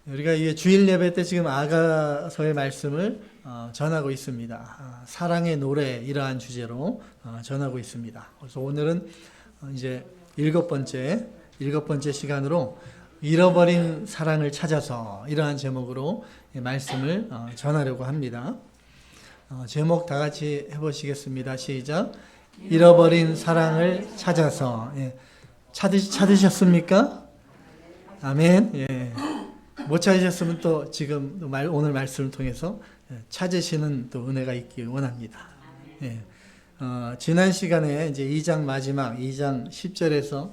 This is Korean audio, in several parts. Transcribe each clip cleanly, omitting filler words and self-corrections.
우리가 이 주일 예배 때 지금 아가서의 말씀을 전하고 있습니다. 사랑의 노래 이러한 주제로 전하고 있습니다. 그래서 오늘은 이제 일곱 번째 시간으로 잃어버린 사랑을 찾아서 이러한 제목으로 말씀을 전하려고 합니다. 제목 다 같이 해보시겠습니다. 시작. 잃어버린 사랑을 찾아서. 찾으셨습니까? 아멘. 예. 못 찾으셨으면 또 지금 오늘 말씀을 통해서 찾으시는 또 은혜가 있길 원합니다. 예. 지난 시간에 이제 2장 마지막 2장 10절에서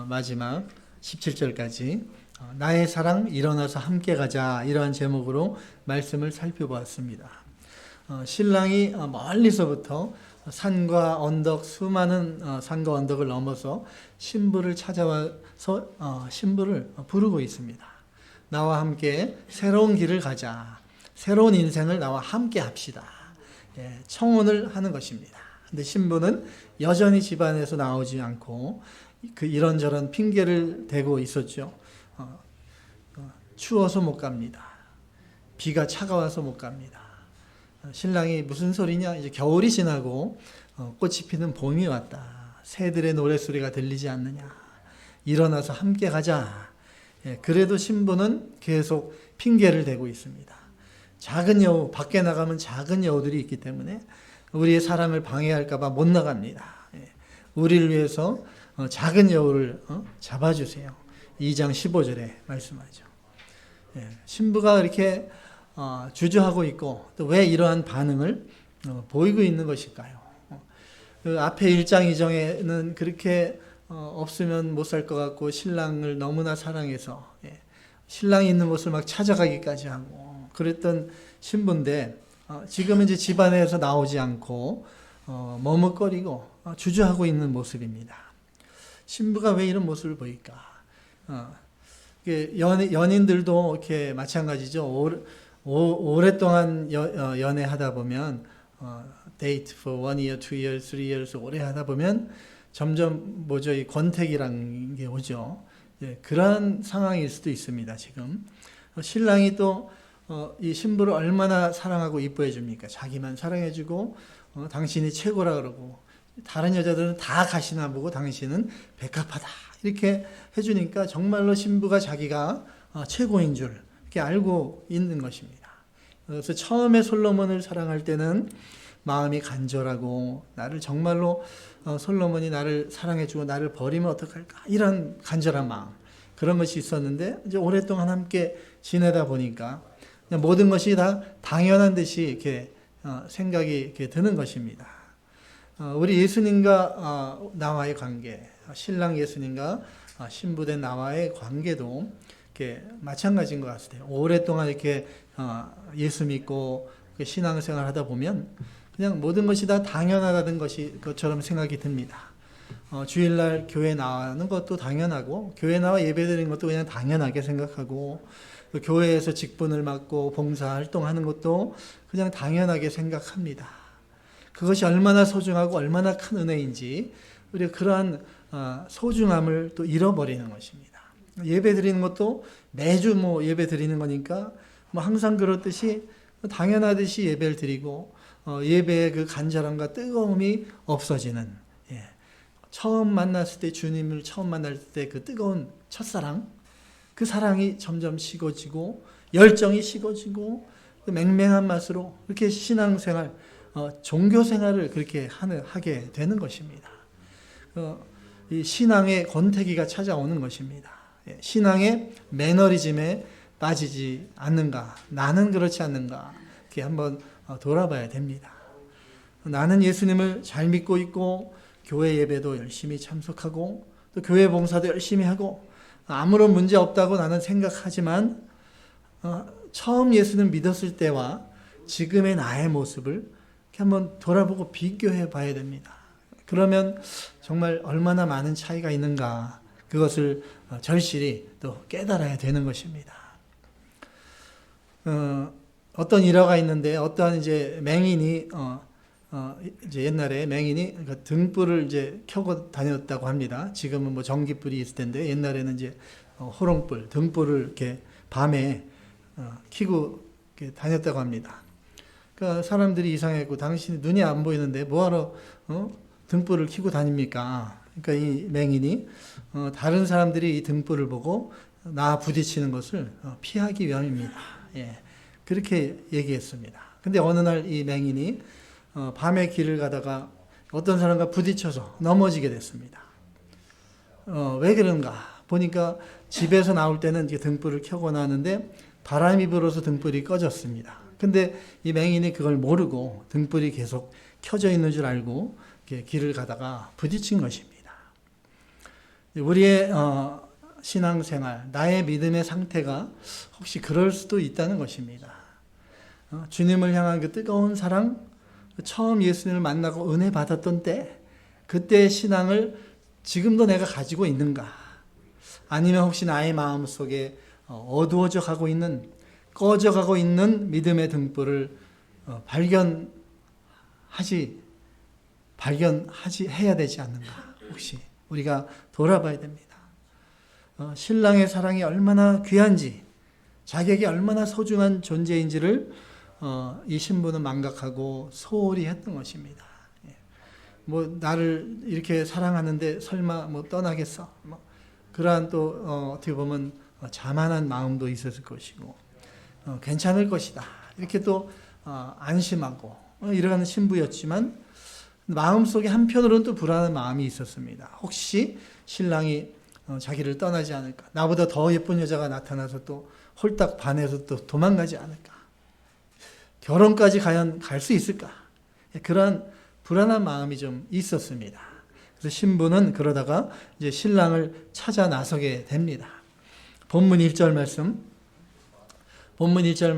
마지막 17절까지 나의 사랑 일어나서 함께 가자 이러한 제목으로 말씀을 살펴보았습니다. 신랑이 멀리서부터 산과 언덕 수많은 산과 언덕을 넘어서 신부를 찾아와서 신부를 부르고 있습니다. 나와 함께 새로운 길을 가자. 새로운 인생을 나와 함께 합시다. 청혼을 하는 것입니다. 근데 신부는 여전히 집안에서 나오지 않고 이런저런 핑계를 대고 있었죠. 추워서 못 갑니다. 비가 차가워서 못 갑니다. 신랑이 무슨 소리냐? 이제 겨울이 지나고 꽃이 피는 봄이 왔다. 새들의 노랫소리가 들리지 않느냐? 일어나서 함께 가자. 그래도 신부는 계속 핑계를 대고 있습니다. 작은 여우, 밖에 나가면 작은 여우들이 있기 때문에 우리의 사랑을 방해할까 봐 못 나갑니다. 우리를 위해서 작은 여우를 잡아주세요. 2장 15절에 말씀하죠. 신부가 이렇게 주저하고 있고 또 왜 이러한 반응을 보이고 있는 것일까요? 그 앞에 1장 2장에는 그렇게 없으면 못 살 것 같고 신랑을 너무나 사랑해서 신랑이 있는 곳을 막 찾아가기까지 하고 그랬던 신부인데 지금은 이제 집안에서 나오지 않고 머뭇거리고 주저하고 있는 모습입니다. 신부가 왜 이런 모습을 보일까? 연인들도 이렇게 마찬가지죠. 오랫동안 연애하다 보면 date for 1 year, 2 years, 3 years 오래 하다 보면 점점 이 권태기라는 게 오죠. 그러한 상황일 수도 있습니다. 지금 신랑이 또 이 신부를 얼마나 사랑하고 이뻐해 줍니까? 자기만 사랑해주고 당신이 최고라 그러고 다른 여자들은 다 가시나 보고 당신은 백합하다 이렇게 해주니까 정말로 신부가 자기가 최고인 줄 이렇게 알고 있는 것입니다. 그래서 처음에 솔로몬을 사랑할 때는 마음이 간절하고 나를 정말로 솔로몬이 나를 사랑해주고 나를 버리면 어떡할까 이런 간절한 마음 그런 것이 있었는데 이제 오랫동안 함께 지내다 보니까 그냥 모든 것이 다 당연한 듯이 이렇게 생각이 이렇게 드는 것입니다. 우리 예수님과 나와의 관계, 신랑 예수님과 신부된 나와의 관계도 이렇게 마찬가지인 것 같아요. 오랫동안 이렇게 예수 믿고 신앙생활 하다 보면 그냥 모든 것이 다 당연하다는 것처럼 생각이 듭니다. 주일날 교회 나가는 것도 당연하고 교회 나와 예배드리는 것도 그냥 당연하게 생각하고 또 교회에서 직분을 맡고 봉사활동하는 것도 그냥 당연하게 생각합니다. 그것이 얼마나 소중하고 얼마나 큰 은혜인지 우리가 그러한 소중함을 또 잃어버리는 것입니다. 예배드리는 것도 매주 예배드리는 거니까 항상 그렇듯이 당연하듯이 예배를 드리고 예배의 그 간절함과 뜨거움이 없어지는 처음 만났을 때 주님을 처음 만날 때 그 뜨거운 첫사랑 그 사랑이 점점 식어지고 열정이 식어지고 맹맹한 맛으로 이렇게 신앙생활 종교생활을 그렇게 하게 되는 것입니다. 이 신앙의 권태기가 찾아오는 것입니다. 신앙의 매너리즘에 빠지지 않는가 나는 그렇지 않는가 이렇게 한번 돌아봐야 됩니다. 나는 예수님을 잘 믿고 있고 교회 예배도 열심히 참석하고 또 교회 봉사도 열심히 하고 아무런 문제 없다고 나는 생각하지만 처음 예수님 믿었을 때와 지금의 나의 모습을 이렇게 한번 돌아보고 비교해 봐야 됩니다. 그러면 정말 얼마나 많은 차이가 있는가 그것을 절실히 또 깨달아야 되는 것입니다. 어떤 일화가 있는데 어떠한 이제 맹인이 이제 옛날에 맹인이 등불을 이제 켜고 다녔다고 합니다. 지금은 전기불이 있을 텐데 옛날에는 이제 호롱불 등불을 이렇게 밤에 키고 다녔다고 합니다. 그러니까 사람들이 이상했고 당신이 눈이 안 보이는데 뭐하러 등불을 켜고 다닙니까? 그러니까 이 맹인이 다른 사람들이 이 등불을 보고 나 부딪히는 것을 피하기 위함입니다. 예, 그렇게 얘기했습니다. 근데 어느 날 이 맹인이 밤에 길을 가다가 어떤 사람과 부딪혀서 넘어지게 됐습니다. 왜 그런가? 보니까 집에서 나올 때는 이제 등불을 켜고 나왔는데 바람이 불어서 등불이 꺼졌습니다. 근데 이 맹인이 그걸 모르고 등불이 계속 켜져 있는 줄 알고 길을 가다가 부딪힌 것입니다. 우리의 신앙생활, 나의 믿음의 상태가 혹시 그럴 수도 있다는 것입니다. 주님을 향한 그 뜨거운 사랑, 처음 예수님을 만나고 은혜 받았던 때, 그때의 신앙을 지금도 내가 가지고 있는가? 아니면 혹시 나의 마음 속에 어두워져 가고 있는, 꺼져 가고 있는 믿음의 등불을 해야 되지 않는가? 혹시 우리가 돌아봐야 됩니다. 신랑의 사랑이 얼마나 귀한지, 자격이 얼마나 소중한 존재인지를 이 신부는 망각하고 소홀히 했던 것입니다. 뭐 나를 이렇게 사랑하는데 설마 뭐 떠나겠어? 그러한 또 어떻게 보면 자만한 마음도 있었을 것이고 괜찮을 것이다. 이렇게 또 안심하고 이러한 신부였지만 마음속에 한편으로는 또 불안한 마음이 있었습니다. 혹시 신랑이 자기를 떠나지 않을까? 나보다 더 예쁜 여자가 나타나서 또 홀딱 반해서 또 도망가지 않을까? 결혼까지 과연 갈 수 있을까? 그러한 불안한 마음이 좀 있었습니다. 그래서 신부는 그러다가 이제 신랑을 찾아 나서게 됩니다. 본문 1절 말씀, 1절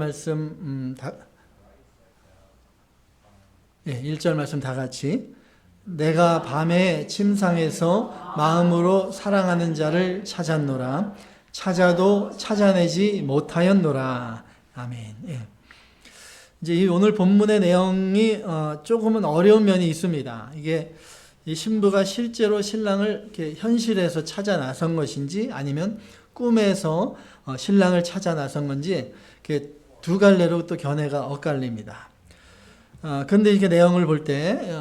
말씀 다 같이. 내가 밤에 침상에서 마음으로 사랑하는 자를 찾았노라. 찾아도 찾아내지 못하였노라. 아멘. 예. 이제 이 오늘 본문의 내용이 조금은 어려운 면이 있습니다. 이게 이 신부가 실제로 신랑을 이렇게 현실에서 찾아 나선 것인지 아니면 꿈에서 신랑을 찾아 나선 건지 이렇게 두 갈래로 또 견해가 엇갈립니다. 그런데 이렇게 내용을 볼 때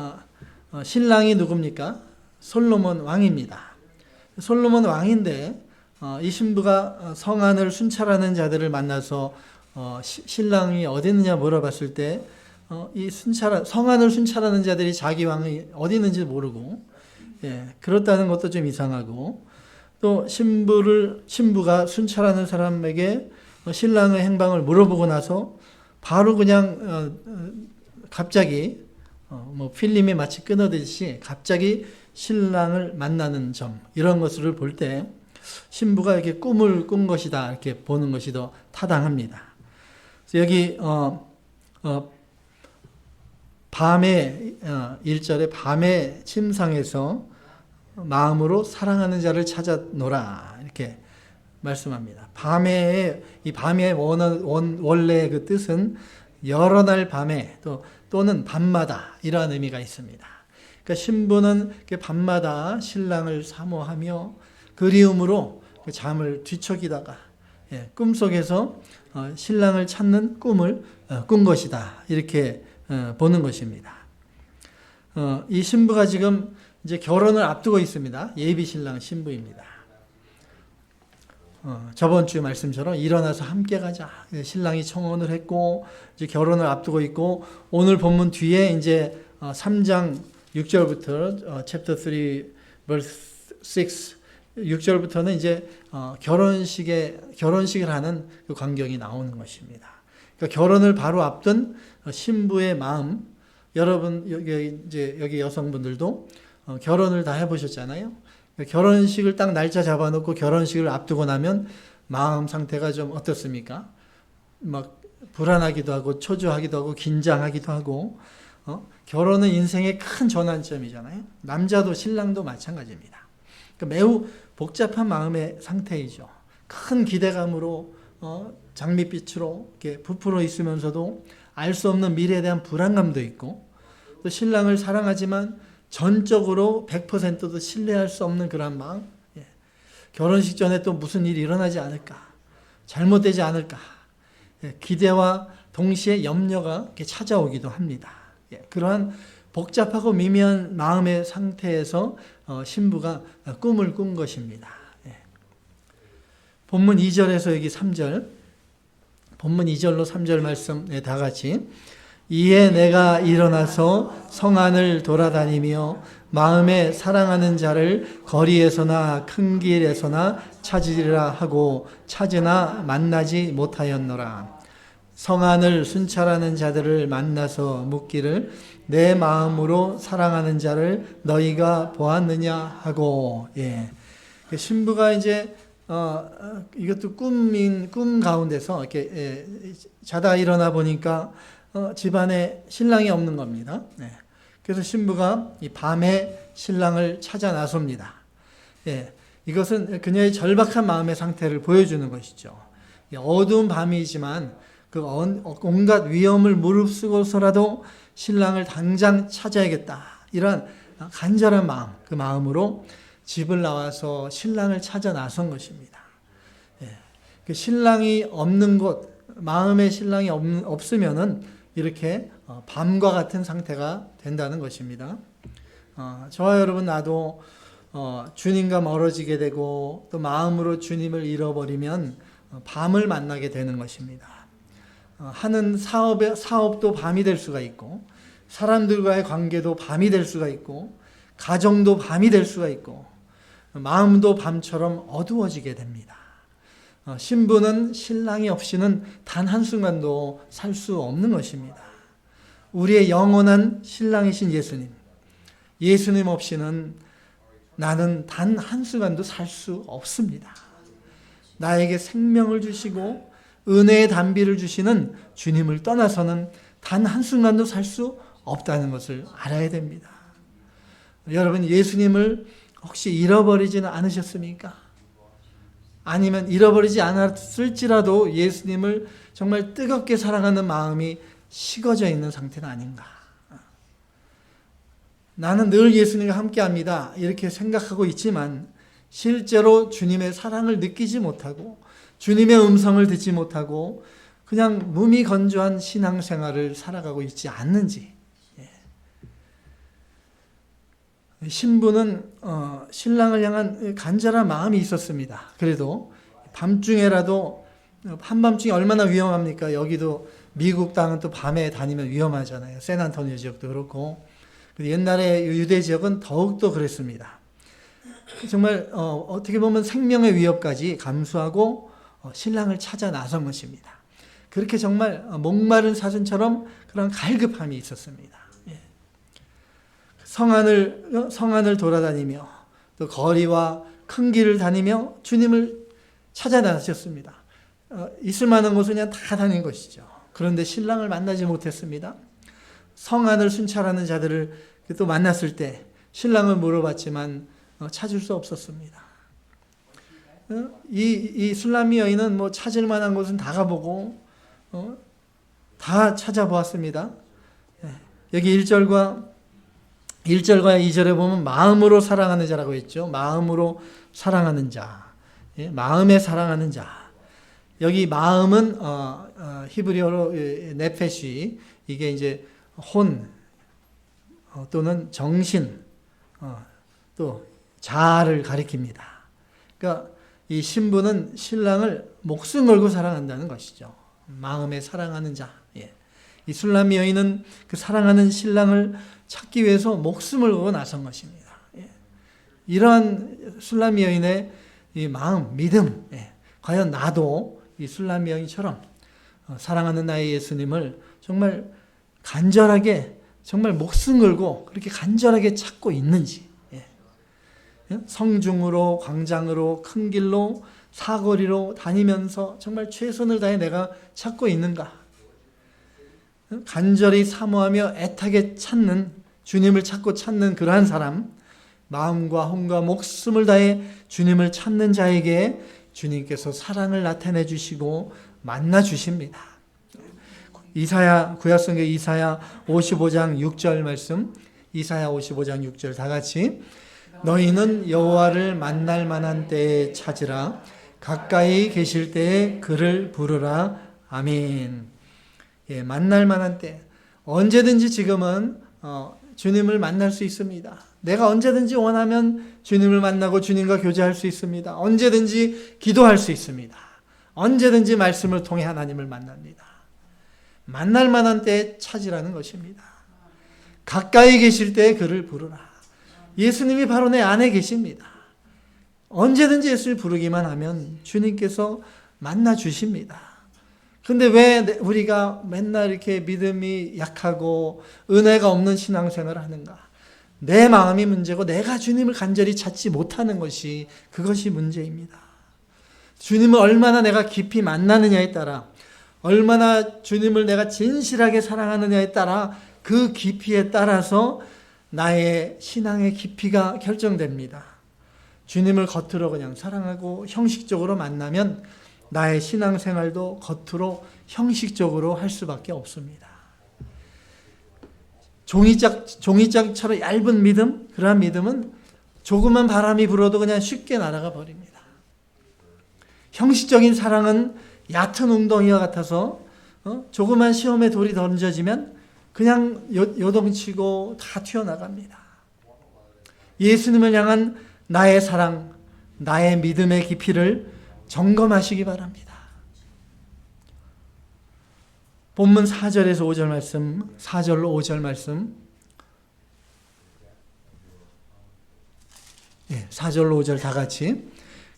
신랑이 누굽니까? 솔로몬 왕입니다. 솔로몬 왕인데 이 신부가 성안을 순찰하는 자들을 만나서 신랑이 어디 있느냐 물어봤을 때 이 성안을 순찰하는 자들이 자기 왕이 어디 있는지 모르고 그렇다는 것도 좀 이상하고 또 신부가 순찰하는 사람에게 신랑의 행방을 물어보고 나서 바로 그냥 갑자기 뭐 필름이 마치 끊어지듯이 갑자기 신랑을 만나는 점 이런 것을 볼 때 신부가 이렇게 꿈을 꾼 것이다 이렇게 보는 것이 더 타당합니다. 그래서 여기 밤에 1절에 밤에 침상에서 마음으로 사랑하는 자를 찾아노라 이렇게 말씀합니다. 이 밤의 원래 그 뜻은 여러 날 밤에 또는 밤마다 이러한 의미가 있습니다. 그러니까 신부는 밤마다 신랑을 사모하며 그리움으로 잠을 뒤척이다가 꿈속에서 신랑을 찾는 꿈을 꾼 것이다 이렇게 보는 것입니다. 이 신부가 지금 이제 결혼을 앞두고 있습니다. 예비 신랑 신부입니다. 저번 주 말씀처럼 일어나서 함께 가자. 신랑이 청혼을 했고 이제 결혼을 앞두고 있고 오늘 본문 뒤에 이제 3장 6절부터 chapter 3 verse 6 6절부터는 이제 결혼식을 하는 그 광경이 나오는 것입니다. 그러니까 결혼을 바로 앞둔 신부의 마음, 여러분 여기 여성분들도 결혼을 다 해보셨잖아요. 결혼식을 딱 날짜 잡아놓고 결혼식을 앞두고 나면 마음 상태가 좀 어떻습니까? 막 불안하기도 하고 초조하기도 하고 긴장하기도 하고 결혼은 인생의 큰 전환점이잖아요. 남자도 신랑도 마찬가지입니다. 그러니까 매우 복잡한 마음의 상태이죠. 큰 기대감으로 장밋빛으로 이렇게 부풀어 있으면서도 알 수 없는 미래에 대한 불안감도 있고 또 신랑을 사랑하지만 전적으로 100%도 신뢰할 수 없는 그런 마음. 결혼식 전에 또 무슨 일이 일어나지 않을까. 잘못되지 않을까 기대와 동시에 염려가 이렇게 찾아오기도 합니다. 그러한 복잡하고 미미한 마음의 상태에서 신부가 꿈을 꾼 것입니다. 본문 2절에서 여기 3절, 본문 2절로 3절 말씀 다 같이 이에 내가 일어나서 성 안을 돌아다니며 마음에 사랑하는 자를 거리에서나 큰 길에서나 찾으리라 하고 찾으나 만나지 못하였노라. 성 안을 순찰하는 자들을 만나서 묻기를 내 마음으로 사랑하는 자를 너희가 보았느냐 하고. 신부가 이제 이것도 꿈 가운데서 이렇게 자다 일어나 보니까 집안에 신랑이 없는 겁니다. 그래서 신부가 이 밤에 신랑을 찾아 나섭니다. 이것은 그녀의 절박한 마음의 상태를 보여주는 것이죠. 어두운 밤이지만 그 온갖 위험을 무릅쓰고서라도 신랑을 당장 찾아야겠다. 이런 간절한 마음, 그 마음으로 집을 나와서 신랑을 찾아 나선 것입니다. 그 신랑이 없는 곳, 마음에 신랑이 없으면은 이렇게 밤과 같은 상태가 된다는 것입니다. 저와 여러분 나도 주님과 멀어지게 되고 또 마음으로 주님을 잃어버리면 밤을 만나게 되는 것입니다. 하는 사업도 밤이 될 수가 있고 사람들과의 관계도 밤이 될 수가 있고 가정도 밤이 될 수가 있고 마음도 밤처럼 어두워지게 됩니다. 신부는 신랑이 없이는 단 한순간도 살 수 없는 것입니다. 우리의 영원한 신랑이신 예수님 없이는 나는 단 한순간도 살 수 없습니다. 나에게 생명을 주시고 은혜의 단비를 주시는 주님을 떠나서는 단 한순간도 살 수 없다는 것을 알아야 됩니다. 여러분 예수님을 혹시 잃어버리지는 않으셨습니까? 아니면 잃어버리지 않았을지라도 예수님을 정말 뜨겁게 사랑하는 마음이 식어져 있는 상태는 아닌가? 나는 늘 예수님과 함께합니다. 이렇게 생각하고 있지만 실제로 주님의 사랑을 느끼지 못하고 주님의 음성을 듣지 못하고 그냥 무미건조한 신앙생활을 살아가고 있지 않는지. 신부는 신랑을 향한 간절한 마음이 있었습니다. 그래도 밤중에라도 한밤중에 얼마나 위험합니까? 여기도 미국 땅은 또 밤에 다니면 위험하잖아요. 샌안토니오 지역도 그렇고 옛날에 유대 지역은 더욱더 그랬습니다. 정말 어떻게 보면 생명의 위협까지 감수하고 신랑을 찾아 나선 것입니다. 그렇게 정말 목마른 사슴처럼 그런 갈급함이 있었습니다. 성 안을 돌아다니며 또 거리와 큰 길을 다니며 주님을 찾아 나섰습니다. 있을 만한 곳은 그냥 다 다닌 것이죠. 그런데 신랑을 만나지 못했습니다. 성 안을 순찰하는 자들을 또 만났을 때 신랑을 물어봤지만 찾을 수 없었습니다. 이 술람미 여인은 뭐 찾을 만한 곳은 다 가보고 다 찾아보았습니다. 여기 1절과 2절에 보면 마음으로 사랑하는 자라고 했죠. 마음으로 사랑하는 자, 마음에 사랑하는 자. 여기 마음은 히브리어로 네페시, 이게 이제 혼 또는 정신 또 자아를 가리킵니다. 그러니까 이 신부는 신랑을 목숨 걸고 사랑한다는 것이죠. 마음에 사랑하는 자. 이 술람미 여인은 그 사랑하는 신랑을 찾기 위해서 목숨을 걸고 나선 것입니다. 이러한 술람미 여인의 이 마음, 믿음, 과연 나도 이 술람미 여인처럼 사랑하는 나의 예수님을 정말 간절하게, 정말 목숨 걸고 그렇게 간절하게 찾고 있는지, 성중으로, 광장으로, 큰 길로, 사거리로 다니면서 정말 최선을 다해 내가 찾고 있는가? 간절히 사모하며 애타게 찾는, 주님을 찾는 그러한 사람, 마음과 혼과 목숨을 다해 주님을 찾는 자에게 주님께서 사랑을 나타내 주시고 만나 주십니다. 구약성경 이사야 55장 6절 말씀, 이사야 55장 6절 다 같이 너희는 여호와를 만날 만한 때에 찾으라. 가까이 계실 때에 그를 부르라. 아멘. 예, 만날 만한 때. 언제든지 지금은 주님을 만날 수 있습니다. 내가 언제든지 원하면 주님을 만나고 주님과 교제할 수 있습니다. 언제든지 기도할 수 있습니다. 언제든지 말씀을 통해 하나님을 만납니다. 만날 만한 때에 찾으라는 것입니다. 가까이 계실 때에 그를 부르라. 예수님이 바로 내 안에 계십니다. 언제든지 예수를 부르기만 하면 주님께서 만나 주십니다. 근데 왜 우리가 맨날 이렇게 믿음이 약하고 은혜가 없는 신앙생활을 하는가? 내 마음이 문제고 내가 주님을 간절히 찾지 못하는 것이 그것이 문제입니다. 주님을 얼마나 내가 깊이 만나느냐에 따라 얼마나 주님을 내가 진실하게 사랑하느냐에 따라 그 깊이에 따라서 나의 신앙의 깊이가 결정됩니다. 주님을 겉으로 그냥 사랑하고 형식적으로 만나면 나의 신앙생활도 겉으로 형식적으로 할 수밖에 없습니다. 종이짝처럼 얇은 믿음, 그러한 믿음은 조그만 바람이 불어도 그냥 쉽게 날아가 버립니다. 형식적인 사랑은 얕은 웅덩이와 같아서 조그만 시험에 돌이 던져지면 그냥 요동치고 다 튀어나갑니다. 예수님을 향한 나의 사랑, 나의 믿음의 깊이를 점검하시기 바랍니다. 본문 4절에서 5절 말씀, 4절로 5절 말씀, 4절로 5절 다 같이.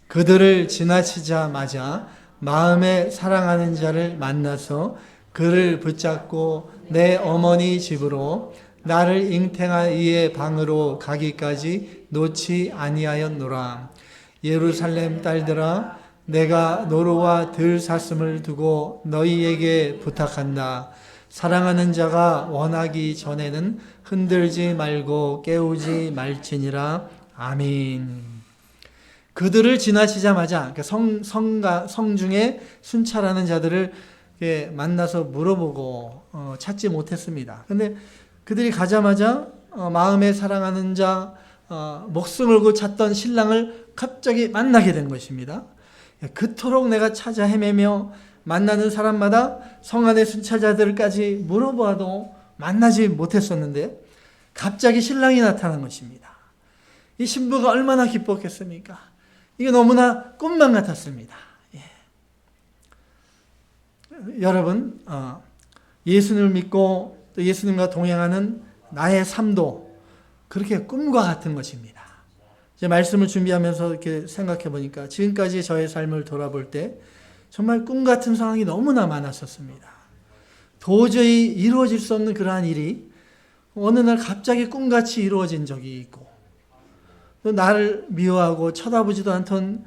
그들을 지나치자마자 마음에 사랑하는 자를 만나서 그를 붙잡고 내 어머니 집으로 나를 잉태한 이의 방으로 가기까지 놓지 아니하였노라. 예루살렘 딸들아, 내가 노루와 들사슴을 두고 너희에게 부탁한다. 사랑하는 자가 원하기 전에는 흔들지 말고 깨우지 말지니라. 아멘. 그들을 지나치자마자 성중에 순찰하는 자들을 만나서 물어보고 찾지 못했습니다. 근데 그들이 가자마자 마음에 사랑하는 자, 목숨을 걸고 찾던 신랑을 갑자기 만나게 된 것입니다. 그토록 내가 찾아 헤매며 만나는 사람마다 성 안의 순찰자들까지 물어봐도 만나지 못했었는데 갑자기 신랑이 나타난 것입니다. 이 신부가 얼마나 기뻤겠습니까? 이게 너무나 꿈만 같았습니다. 예. 여러분, 예수님을 믿고 또 예수님과 동행하는 나의 삶도 그렇게 꿈과 같은 것입니다. 제 말씀을 준비하면서 이렇게 생각해 보니까 지금까지 저의 삶을 돌아볼 때 정말 꿈 같은 상황이 너무나 많았었습니다. 도저히 이루어질 수 없는 그러한 일이 어느 날 갑자기 꿈같이 이루어진 적이 있고, 또 나를 미워하고 쳐다보지도 않던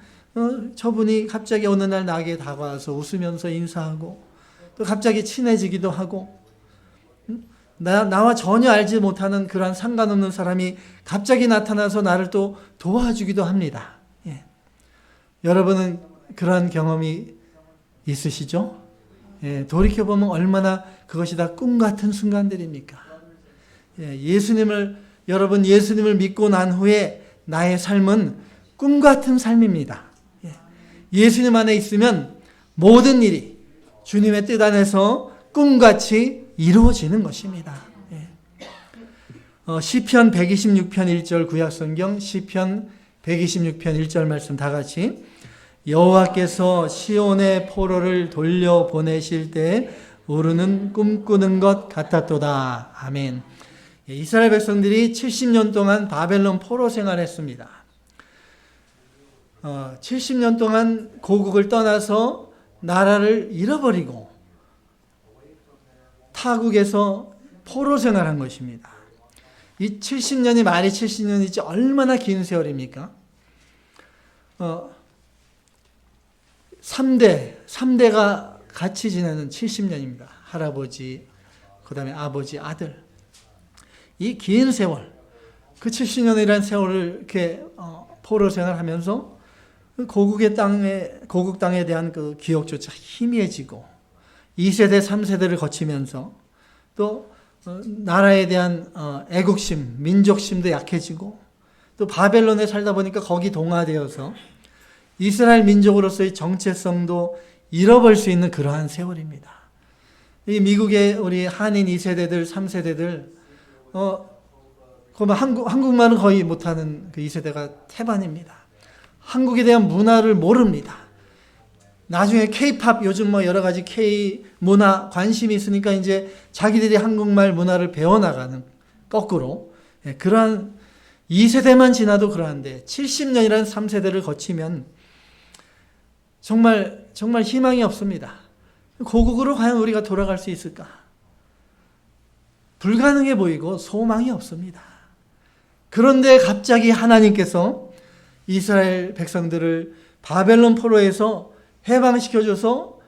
저분이 갑자기 어느 날 나에게 다가와서 웃으면서 인사하고, 또 갑자기 친해지기도 하고, 나와 전혀 알지 못하는 그러한 상관없는 사람이 갑자기 나타나서 나를 또 도와주기도 합니다. 예. 여러분은 그러한 경험이 있으시죠? 예, 돌이켜보면 얼마나 그것이 다 꿈 같은 순간들입니까? 예, 여러분 예수님을 믿고 난 후에 나의 삶은 꿈 같은 삶입니다. 예. 예수님 안에 있으면 모든 일이 주님의 뜻 안에서 꿈같이 이루어지는 것입니다. 예. 시편 126편 1절 구약성경 시편 126편 1절 말씀 다 같이. 여호와께서 시온의 포로를 돌려보내실 때 우르는 꿈꾸는 것 같았도다. 아멘. 예, 이스라엘 백성들이 70년 동안 바벨론 포로 생활했습니다. 70년 동안 고국을 떠나서 나라를 잃어버리고 타국에서 포로 생활한 것입니다. 이 70년이 말이 70년이지 얼마나 긴 세월입니까? 3대가 같이 지내는 70년입니다. 할아버지, 그 다음에 아버지, 아들. 이 긴 세월, 그 70년이라는 세월을 이렇게 포로 생활하면서 고국 땅에 대한 그 기억조차 희미해지고 2세대, 3세대를 거치면서 또 나라에 대한 애국심, 민족심도 약해지고 또 바벨론에 살다 보니까 거기 동화되어서 이스라엘 민족으로서의 정체성도 잃어버릴 수 있는 그러한 세월입니다. 이 미국의 우리 한인 2세대들, 3세대들, 한국말은 거의 못하는 그 2세대가 태반입니다. 한국에 대한 문화를 모릅니다. 나중에 K-팝, 요즘 뭐 여러 가지 K 문화 관심이 있으니까 이제 자기들이 한국말 문화를 배워나가는, 거꾸로. 그러한 2세대만 지나도 그러한데 70년이라는 3세대를 거치면 정말 희망이 없습니다. 고국으로 과연 우리가 돌아갈 수 있을까? 불가능해 보이고 소망이 없습니다. 그런데 갑자기 하나님께서 이스라엘 백성들을 바벨론 포로에서 해방시켜줘서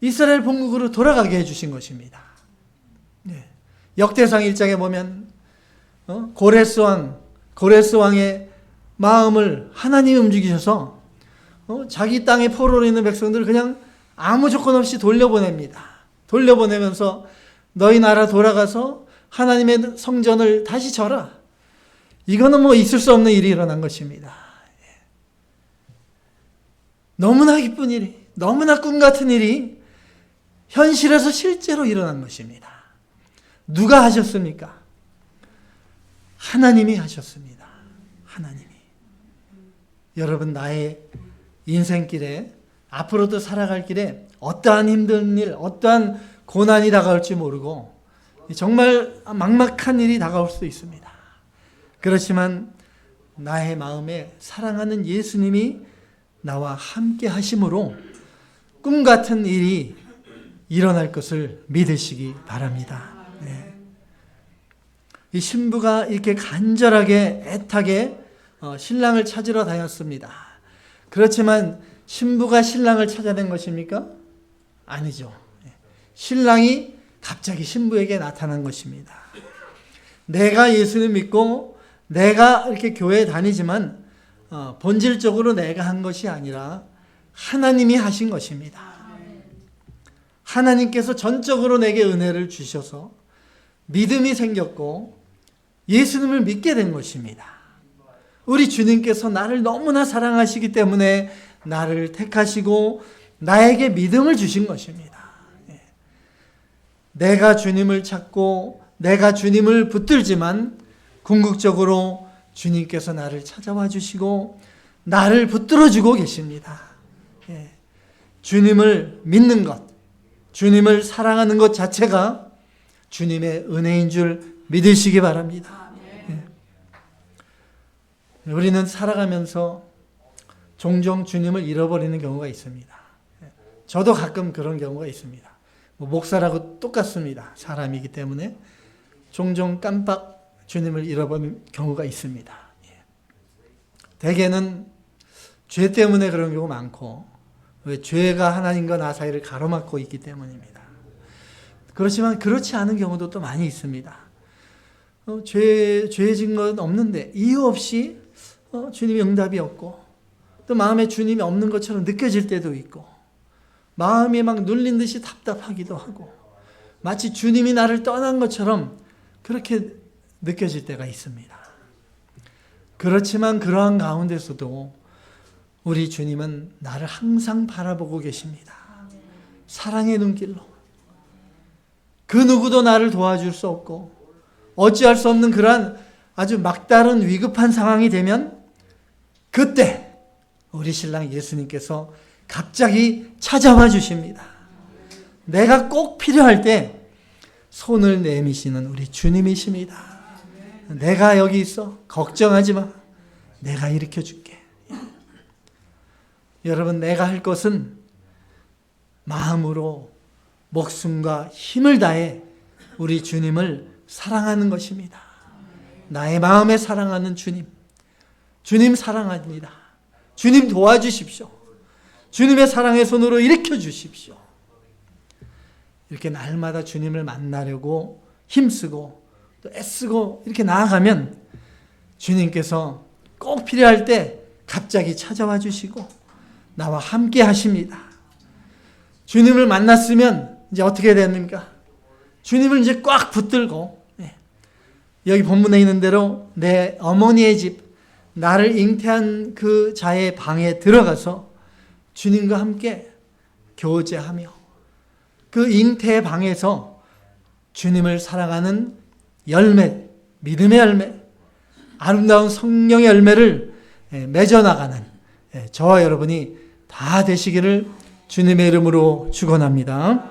이스라엘 본국으로 돌아가게 해주신 것입니다. 네. 역대상 1장에 보면 고레스 왕의 마음을 하나님이 움직이셔서 자기 땅에 포로로 있는 백성들을 그냥 아무 조건 없이 돌려보냅니다. 돌려보내면서 너희 나라 돌아가서 하나님의 성전을 다시 져라. 이거는 뭐 있을 수 없는 일이 일어난 것입니다. 너무나 기쁜 일이, 너무나 꿈 같은 일이 현실에서 실제로 일어난 것입니다. 누가 하셨습니까? 하나님이 하셨습니다. 하나님이. 여러분, 나의 인생길에, 앞으로도 살아갈 길에 어떠한 힘든 일, 어떠한 고난이 다가올지 모르고 정말 막막한 일이 다가올 수도 있습니다. 그렇지만 나의 마음에 사랑하는 예수님이 나와 함께 하심으로 꿈 같은 일이 일어날 것을 믿으시기 바랍니다. 네. 이 신부가 이렇게 간절하게 애타게 신랑을 찾으러 다녔습니다. 그렇지만 신부가 신랑을 찾아낸 것입니까? 아니죠. 신랑이 갑자기 신부에게 나타난 것입니다. 내가 예수님 믿고 내가 이렇게 교회에 다니지만 본질적으로 내가 한 것이 아니라 하나님이 하신 것입니다. 하나님께서 전적으로 내게 은혜를 주셔서 믿음이 생겼고 예수님을 믿게 된 것입니다. 우리 주님께서 나를 너무나 사랑하시기 때문에 나를 택하시고 나에게 믿음을 주신 것입니다. 내가 주님을 찾고 내가 주님을 붙들지만 궁극적으로 주님께서 나를 찾아와 주시고 나를 붙들어 주고 계십니다. 주님을 믿는 것, 주님을 사랑하는 것 자체가 주님의 은혜인 줄 믿으시기 바랍니다. 우리는 살아가면서 종종 주님을 잃어버리는 경우가 있습니다. 저도 가끔 그런 경우가 있습니다. 목사라고 똑같습니다. 사람이기 때문에 종종 깜빡 주님을 잃어버리는 경우가 있습니다. 대개는 죄 때문에 그런 경우가 많고, 왜 죄가 하나님과 나 사이를 가로막고 있기 때문입니다. 그렇지만 그렇지 않은 경우도 또 많이 있습니다. 죄 진 건 없는데 이유 없이 주님이 응답이 없고 또 마음에 주님이 없는 것처럼 느껴질 때도 있고 마음이 막 눌린 듯이 답답하기도 하고 마치 주님이 나를 떠난 것처럼 그렇게 느껴질 때가 있습니다. 그렇지만 그러한 가운데서도 우리 주님은 나를 항상 바라보고 계십니다. 사랑의 눈길로. 그 누구도 나를 도와줄 수 없고 어찌할 수 없는 그러한 아주 막다른 위급한 상황이 되면 그때 우리 신랑 예수님께서 갑자기 찾아와 주십니다. 내가 꼭 필요할 때 손을 내미시는 우리 주님이십니다. 내가 여기 있어. 걱정하지 마. 내가 일으켜 줄게. 여러분, 내가 할 것은 마음으로 목숨과 힘을 다해 우리 주님을 사랑하는 것입니다. 나의 마음에 사랑하는 주님. 주님 사랑합니다. 주님 도와주십시오. 주님의 사랑의 손으로 일으켜 주십시오. 이렇게 날마다 주님을 만나려고 힘쓰고 또 애쓰고 이렇게 나아가면 주님께서 꼭 필요할 때 갑자기 찾아와 주시고 나와 함께 하십니다. 주님을 만났으면 이제 어떻게 됩니까? 주님을 이제 꽉 붙들고 여기 본문에 있는 대로 내 어머니의 집, 나를 잉태한 그 자의 방에 들어가서 주님과 함께 교제하며 그 잉태의 방에서 주님을 사랑하는 열매, 믿음의 열매, 아름다운 성령의 열매를 맺어나가는 저와 여러분이 다 되시기를 주님의 이름으로 축원합니다.